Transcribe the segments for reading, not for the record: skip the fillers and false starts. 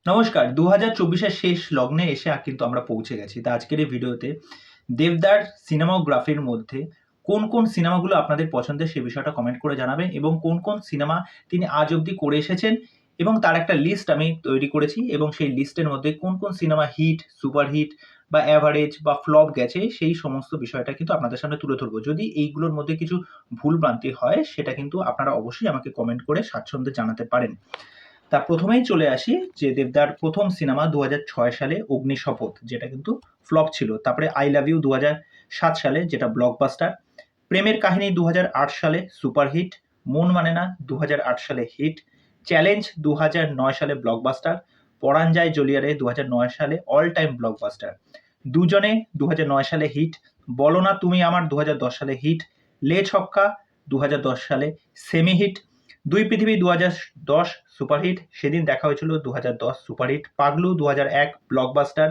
নমস্কার। ২০২৪-এর শেষ লগ্নে এসে কিন্তু আমরা পৌঁছে গেছি। তা আজকের এই ভিডিওতে দেবদার সিনেমাগ্রাফির মধ্যে কোন, কোন সিনেমাগুলো আপনাদের পছন্দের সে বিষয়টা কমেন্ট করে জানাবেন এবং কোন, কোন সিনেমা তিনি আজ অব্দি করে এসেছেন এবং তার একটা লিস্ট আমি তৈরি করেছি এবং সেই লিস্টের মধ্যে কোন, কোন সিনেমা হিট, সুপারহিট বা এভারেজ বা ফ্লপ গেছে সেই সমস্ত বিষয়টা কিন্তু আপনাদের সামনে তুলে ধরবো। যদি এইগুলোর মধ্যে কিছু ভুলভ্রান্তি হয় সেটা কিন্তু আপনারা অবশ্যই আমাকে কমেন্ট করে স্বাচ্ছন্দ্যে জানাতে পারেন। তা প্রথমেই চলে আসি যে দেবদার প্রথম সিনেমা ২০০৬ সালে 'অগ্নিশপথ' যেটা কিন্তু ফ্লপ ছিল। তারপরে 'আই লাভ ইউ' ২০০৭ সালে যেটা ব্লকবাস্টার। 'প্রেমের কাহিনী' ২০০৮ সালে সুপারহিট। 'মন মানে না' ২০০৮ সালে হিট। 'চ্যালেঞ্জ' ২০০৯ সালে ব্লকবাস্টার। 'পরাণ যায় জ্বলিয়ারে' ২০০৯ সালে অল টাইম ব্লকবাস্টার। 'দুজনে' ২০০৯ সালে হিট। 'বলো না তুমি আমার' ২০১০ সালে হিট। 'লে ছক্কা' ২০১০ সালে সেমি হিট। 'দুই পৃথিবী' ২০১০ সুপারহিট। 'সেদিন দেখা হয়েছিল' ২০১০ সুপারহিট। 'পাগলু' ২০০১ ব্লকবাস্টার।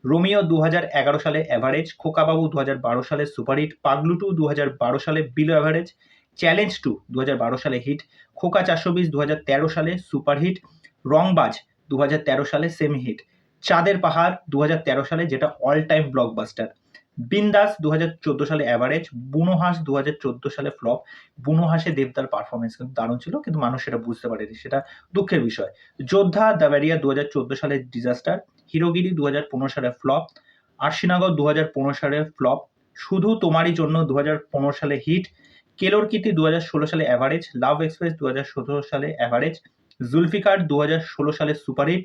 'রোমিও' ২০১১ সালে এভারেজ। 'খোকাবাবু' ২০১২ সালে সুপারহিট। 'পাগলু 2' ২০১২ সালে বিলো এভারেজ। 'চ্যালেঞ্জ 2' ২০১২ সালে হিট। 'খোকা ৪২০' ২০১৩ সালে সুপারহিট। 'রংবাজ' ২০১৩ সালে সেমি হিট। 'চাঁদের পাহাড়' ২০১৩ সালে যেটা অল টাইম ব্লকবাস্টার। 'বিন্দাস' ২০১৪ সালে এভারেজ। 'বুনো হাঁস' ২০১৪ সালে ফ্লপ। 'বুনো হাঁসে' দেবদার পারফরমেন্স কিন্তু দারুণ ছিল কিন্তু মানুষ সেটা বুঝতে পারেনি, সেটা দুঃখের বিষয়। 'যোদ্ধা' দ্য ব্যারিয়ার ২০১৪ সালে ডিজাস্টার। 'হিরোগিরি' ২০১৫ সালে ফ্লপ। 'আরশিনগর' ২০১৫ সালে ফ্লপ। 'শুধু তোমারই জন্য' ২০১৫ সালে হিট। 'কেলোর কীর্তি' ২০১৬ সালে এভারেজ। 'লাভ এক্সপ্রেস' ২০১৭ সালে এভারেজ। 'জুলফিকার' ২০১৬ সালে সুপারহিট।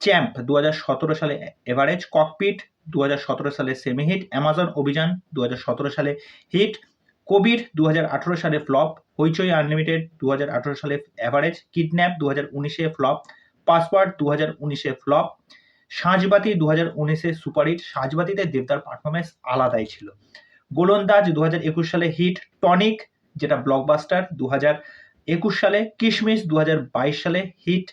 'চ্যাম্প' ২০১৭ সালে এভারেজ। 'ককপিট' ২০১৭ সালে সেমি হিট। 'অ্যামাজন অভিযান' ২০১৭ সালে হিট। 'কবির' ২০১৮ সালে ফ্লপ। 'হইচই আনলিমিটেড' ২০১৮ সালে average. 'Kidnap' ২০১৯ flop. 'Password' ২০১৯ flop. 'Sanjhbati' ২০১৯ superhit. 'সাঁঝবাতি'তে দেবদার পারফরমেন্স আলাদাই ছিল। 'গোলন্দাজ' ২০২১ সালে হিট। 'টনিক' যেটা ব্লকবাস্টার ২০২১ সালে। 'কিশমিশ' ২০২২ সালে হিট।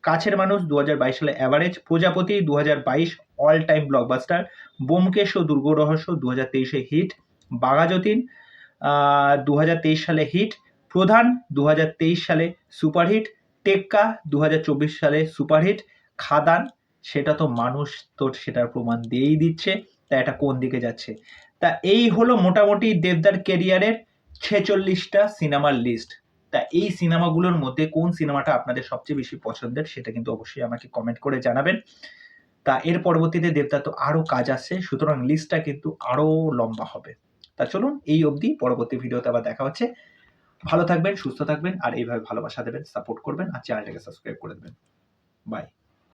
'কাছের মানুষ' ২০২২ সালে এভারেজ। 'প্রজাপতি' ২০২২ অল টাইম ব্লকবাস্টার। 'ব্যোমকেশ ও দুর্গ রহস্য' ২০২৩ হিট। 'বাঘাযতীন' ২০২৩ সালে হিট। 'প্রধান' ২০২৩ সালে সুপারহিট। 'টেক্কা' ২০২৪ সালে সুপারহিট। 'খাদান' সেটা তো মানুষ তো সেটার প্রমাণ দিয়েই দিচ্ছে, তা এটা কোন দিকে যাচ্ছে। তা এই হলো মোটামুটি দেবদার ক্যারিয়ারের ৪৬টা সিনেমার লিস্ট। তা এই সিনেমাগুলোর মধ্যে কোন সিনেমাটা আপনাদের সবচেয়ে বেশি পছন্দের সেটা কিন্তু অবশ্যই আমাকে কমেন্ট করে জানাবেন। তা এর পরবর্তীতে দেবদার তো আরো কাজ আসছে, সুতরাং লিস্টটা কিন্তু আরো লম্বা হবে। তা চলুন এই অবধি, পরবর্তী ভিডিওতে আবার দেখা হচ্ছে। ভালো থাকবেন, সুস্থ থাকবেন আর এইভাবে ভালোবাসা দেবেন, সাপোর্ট করবেন আর চ্যানেলটাকে সাবস্ক্রাইব করে দেবেন। বাই।